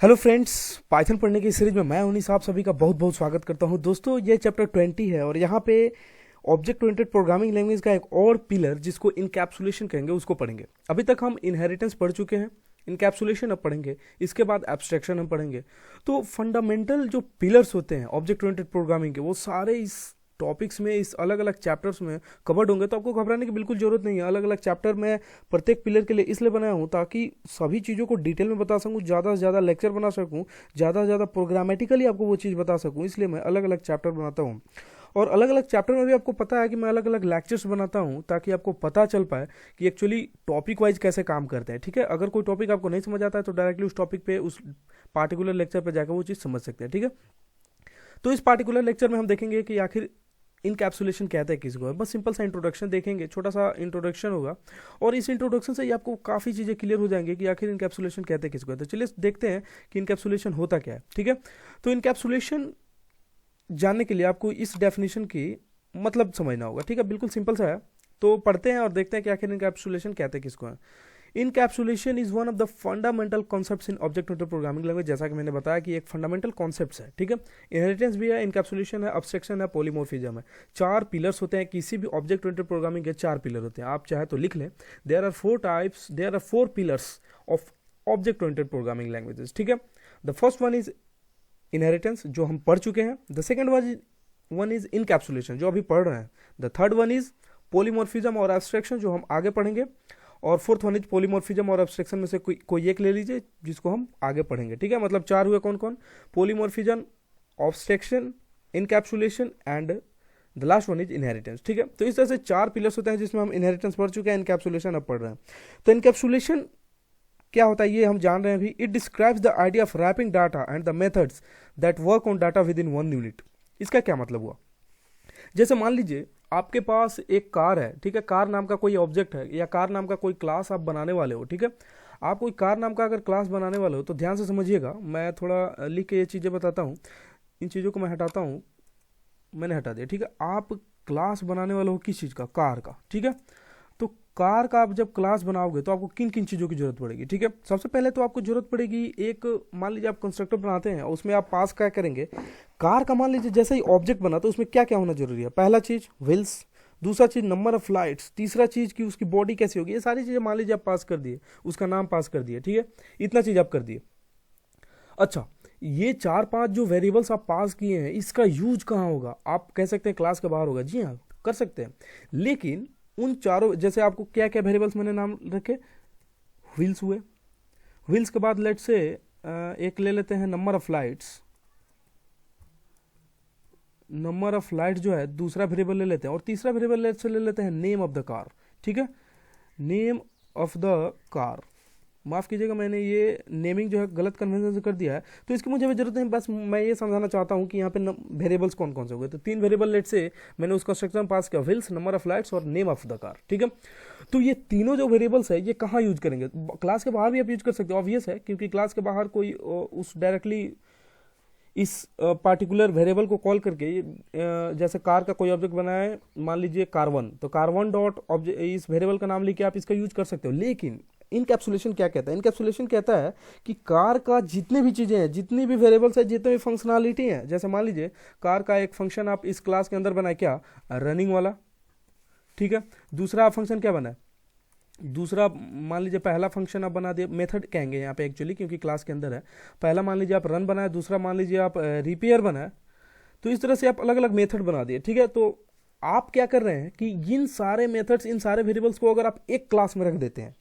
Hello friends, Python पढ़ने की series में मैं उन्नीस आप सभी का बहुत बहुत स्वागत करता हूं। दोस्तों, ये चैप्टर 20 है और यहाँ पे ऑब्जेक्ट ओरिएंटेड प्रोग्रामिंग लैंग्वेज का एक और पिलर जिसको इनकैप्सुलेशन कहेंगे उसको पढ़ेंगे। अभी तक हम इनहेरिटेंस पढ़ चुके हैं, इनकैप्सुलेशन अब पढ़ेंगे, इसके बाद एब्स्ट्रैक्शन हम पढ़ेंगे। तो फंडामेंटल जो पिलर्स होते हैं ऑब्जेक्ट ओरिएंटेड प्रोग्रामिंग के, वो सारे इस टॉपिक्स में, इस अलग अलग चैप्टर्स में कवर्ड होंगे। तो आपको घबराने की बिल्कुल जरूरत नहीं है। अलग अलग चैप्टर में प्रत्येक पिलर के लिए इसलिए बनाया हूँ ताकि सभी चीज़ों को डिटेल में बता सकूँ, ज़्यादा से ज़्यादा लेक्चर बना सकूँ, ज़्यादा से ज़्यादा प्रोग्रामेटिकली आपको वो चीज़ बता सकूँ। इसलिए मैं अलग अलग चैप्टर बनाता हूँ और अलग अलग चैप्टर में भी आपको पता है कि मैं अलग अलग लेक्चर्स बनाता हूँ ताकि आपको पता चल पाए कि एक्चुअली टॉपिक वाइज कैसे काम करते हैं। ठीक है, अगर कोई टॉपिक आपको नहीं समझ आता है तो डायरेक्टली उस टॉपिक पे, उस पार्टिकुलर लेक्चर पे जाकर वो चीज़ समझ सकते हैं। ठीक है, तो इस पार्टिकुलर लेक्चर में हम देखेंगे कि आखिर इनकैप्सुलेशन कहते हैं किसको। बस सिंपल सा इंट्रोडक्शन देखेंगे, छोटा सा इंट्रोडक्शन होगा और इस इंट्रोडक्शन से ही आपको काफ़ी चीज़ें क्लियर हो जाएंगी कि आखिर इनकैप्सुलेशन कहते हैं किसको। तो चलिए देखते हैं कि इनकैप्सुलेशन होता क्या है। ठीक है, तो इनकैप्सुलेशन जानने के लिए आपको इस डेफिनेशन की मतलब समझना होगा। ठीक है, बिल्कुल सिंपल सा है। तो पढ़ते हैं और देखते हैं कि आखिर इनकैप्सुलेशन कहते हैं किसको है। Encapsulation is one of the fundamental concepts in object oriented programming language. जैसा कि मैंने बताया कि एक फंडामेंटल कॉन्सेप्ट्स है। ठीक है, इनहेरिटेंस भी है, इनकैप्सुलेशन है, अब्स्ट्रैक्शन है, पॉलीमॉर्फिज्म है। चार पिलर्स होते हैं किसी भी ऑब्जेक्ट ओरिएंटेड प्रोग्रामिंग के। चार पिलर होते हैं, आप चाहे तो लिख लें। There are four pillars of object oriented programming languages. ठीक है, the first one is inheritance, जो हम पढ़ चुके हैं। The second one is encapsulation, जो अभी पढ़ रहे हैं। The third one is polymorphism और एब्स्ट्रैक्शन, जो हम आगे पढ़ेंगे। और फोर्थ वन इज पॉलीमॉर्फिज्म और एब्स्ट्रैक्शन में से कोई एक ले लीजिए जिसको हम आगे पढ़ेंगे। ठीक है, मतलब चार हुए कौन कौन? Polymorphism, abstraction, encapsulation and the last one is inheritance. ठीक है, तो इस तरह से चार पिलर्स होते हैं जिसमें हम इनहेरिटेंस पढ़ चुके हैं, इनकैप्सुलेशन अब पढ़ रहे हैं। तो इनकैप्सुलेशन क्या होता है ये हम जान रहे हैं अभी। It describes the idea of wrapping data and the methods that work on data within one unit. इसका क्या मतलब हुआ? जैसे मान लीजिए आपके पास एक कार है। ठीक है, कार नाम का कोई ऑब्जेक्ट है या कार नाम का कोई क्लास आप बनाने वाले हो। ठीक है, आप कोई कार नाम का अगर क्लास बनाने वाले हो तो ध्यान से समझिएगा। मैं थोड़ा लिख के ये चीज़ें बताता हूँ, इन चीज़ों को मैं हटाता हूँ। मैंने हटा दिया। ठीक है, आप क्लास बनाने वाले हो किस चीज़ का? कार का। ठीक है, तो कार का आप जब क्लास बनाओगे तो आपको किन किन चीज़ों की जरूरत पड़ेगी? ठीक है, सबसे पहले तो आपको जरूरत पड़ेगी एक, मान लीजिए आप कंस्ट्रक्टर बनाते हैं, उसमें आप पास क्या करेंगे? कार का मान लीजिए जैसे ही ऑब्जेक्ट बना तो उसमें क्या क्या होना जरूरी है? पहला चीज़ व्हील्स, दूसरा चीज़ नंबर ऑफ लाइट्स, तीसरा चीज़ कि उसकी बॉडी कैसी होगी। ये सारी चीज़ें मान लीजिए आप पास कर दिए, उसका नाम पास कर दिए। ठीक है, इतना चीज़ आप कर दिए। अच्छा, ये चार पांच जो वेरिएबल्स आप पास किए हैं, इसका यूज कहाँ होगा? आप कह सकते हैं क्लास के बाहर होगा। जी हाँ, कर सकते हैं। लेकिन उन चारों, जैसे आपको क्या क्या वेरिएबल्स मैंने नाम रखे? व्हील्स हुए, व्हील्स के बाद लेट से एक ले लेते हैं number of lights. Number of light जो है दूसरा वेरिएबल ले लेते हैं और तीसरा वेरिएबल लेट से ले लेते हैं नेम ऑफ द कार। ठीक है, नेम ऑफ द कार, माफ़ कीजिएगा मैंने ये नेमिंग जो है गलत कन्वेंशन से कर दिया है, तो इसकी मुझे भी जरूरत नहीं। बस मैं ये समझाना चाहता हूँ कि यहाँ पे वेरिएबल्स कौन कौन से हो गए। तो तीन वेरिएबल लेट से मैंने उसका स्ट्रक्चर पास किया, व्हील्स, नंबर ऑफ लाइट्स और नेम ऑफ द कार। ठीक है, तो ये तीनों जो वेरिएबल्स है ये कहाँ यूज करेंगे? क्लास के बाहर भी आप यूज कर सकते हो, ऑब्वियस है, क्योंकि क्लास के बाहर कोई उस डायरेक्टली इस पार्टिकुलर वेरिएबल को कॉल करके, जैसे कार का कोई ऑब्जेक्ट बनाया है, मान लीजिए कार1, तो कार1 डॉट ऑब्जेक्ट, इस वेरिएबल का नाम लेके आप इसका यूज कर सकते हो। लेकिन इनकैप्सुलेशन क्या कहता है? इनकैप्सुलेशन कहता है कि कार का जितने भी चीज़ें हैं, जितनी भी वेरिएबल्स है, जितने भी फंक्शनलिटी है, जैसे मान लीजिए कार का एक फंक्शन आप इस क्लास के अंदर बनाए, क्या? रनिंग वाला। ठीक है, दूसरा फंक्शन क्या बना है? दूसरा मान लीजिए पहला फंक्शन आप बना दिए, मेथड कहेंगे यहाँ पे एक्चुअली क्योंकि क्लास के अंदर है। पहला मान लीजिए आप रन बनाए, दूसरा मान लीजिए आप रिपेयर बनाए। तो इस तरह से आप अलग अलग मेथड बना दिए। ठीक है, तो आप क्या कर रहे हैं कि इन सारे मेथड्स, इन सारे वेरिएबल्स को अगर आप एक क्लास में रख देते हैं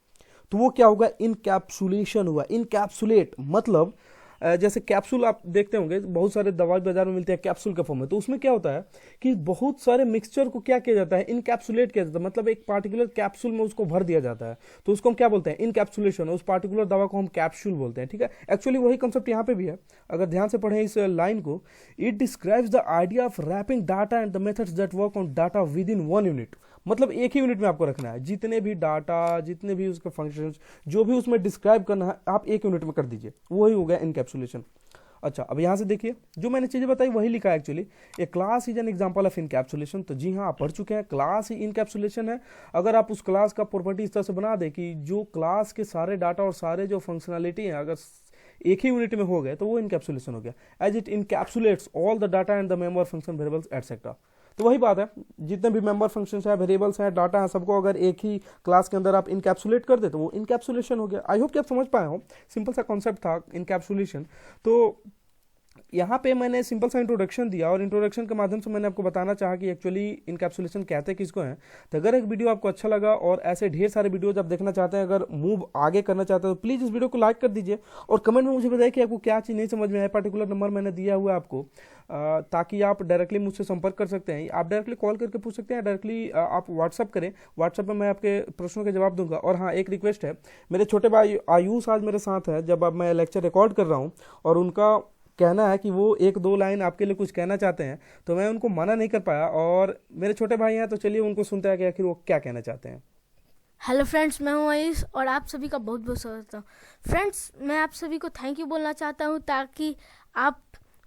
तो वो क्या होगा? इनकैप्सुलेशन हुआ। इनकैप्सुलेट मतलब जैसे कैप्सूल आप देखते होंगे, बहुत सारे दवाई बाजार में मिलते हैं कैप्सूल के फॉर्म में। तो उसमें क्या होता है कि बहुत सारे मिक्सचर को क्या किया जाता है? इनकैप्सुलेट किया जाता है, मतलब एक पार्टिकुलर कैप्सूल में उसको भर दिया जाता है। तो उसको हम क्या बोलते हैं? इनकैप्सुलेशन। उस पार्टिकुलर दवा को हम कैप्सूल बोलते हैं। ठीक है, एक्चुअली वही कंसेप्ट यहाँ पे भी है। अगर ध्यान से पढ़ें इस लाइन को, it describes the idea of wrapping data and the methods that work on data within one unit. मतलब एक ही यूनिट में आपको रखना है, जितने भी डाटा, जितने भी उसके फंक्शंस, जो भी उसमें डिस्क्राइब करना है, आप एक यूनिट में कर दीजिए। वही हो गया इनकैप्सुलेशन। अच्छा, अब यहां से देखिए, जो मैंने चीजें बताई वही लिखा है actually. A class is an example of encapsulation. तो जी हाँ, आप पढ़ चुके हैं, क्लास ही इनकैप्सुलेशन है। अगर आप उस क्लास का प्रॉपर्टी इस तरह से बना दे कि जो क्लास के सारे डाटा और सारे जो फंक्शनलिटी है, अगर एक ही यूनिट में हो गए तो वो इनकैप्सुलेशन हो गया। As it encapsulates all the data and the member function variables etcetera. तो वही बात है, जितने भी मेंबर फंक्शंस है, वेरिएबल्स हैं, डाटा है, सबको अगर एक ही क्लास के अंदर आप इनकैप्सुलेट कर दे तो वो इनकैप्सुलेशन हो गया। आई होप कि आप समझ पाए हो, सिंपल सा कॉन्सेप्ट था इनकैप्सुलेशन। तो यहाँ पे मैंने सिंपल सा इंट्रोडक्शन दिया और इंट्रोडक्शन के माध्यम से मैंने आपको बताना चाहा कि एक्चुअली इनकैप्सुलेशन कहते किसको हैं। तो अगर एक वीडियो आपको अच्छा लगा और ऐसे ढेर सारे वीडियोज आप देखना चाहते हैं, अगर मूव आगे करना चाहते हैं, तो प्लीज़ इस वीडियो को लाइक कर दीजिए और कमेंट में मुझे बताइए कि आपको क्या चीज़ नहीं समझ में आया। पर्टिकुलर नंबर मैंने दिया हुआ है आपको, ताकि आप डायरेक्टली मुझसे संपर्क कर सकते हैं। आप डायरेक्टली कॉल करके पूछ सकते हैं, डायरेक्टली आप व्हाट्सअप करें, व्हाट्सअप में मैं आपके प्रश्नों के जवाब दूंगा। और हाँ, एक रिक्वेस्ट है, मेरे छोटे भाई आयुष आज मेरे साथ है जब अब मैं लेक्चर रिकॉर्ड कर रहा हूँ, और उनका कहना है कि वो एक दो लाइन आपके लिए कुछ कहना चाहते हैं, तो मैं उनको मना नहीं कर पाया। और मेरे छोटे भाई हैं, तो चलिए उनको सुनते हैं कि आखिर वो क्या कहना चाहते हैं। हेलो फ्रेंड्स, मैं हूं आयुष और आप सभी का बहुत बहुत स्वागत है। फ्रेंड्स, मैं आप सभी को थैंक यू बोलना चाहता हूं ताकि आप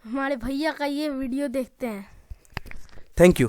हमारे भैया का ये वीडियो देखते हैं। Thank you.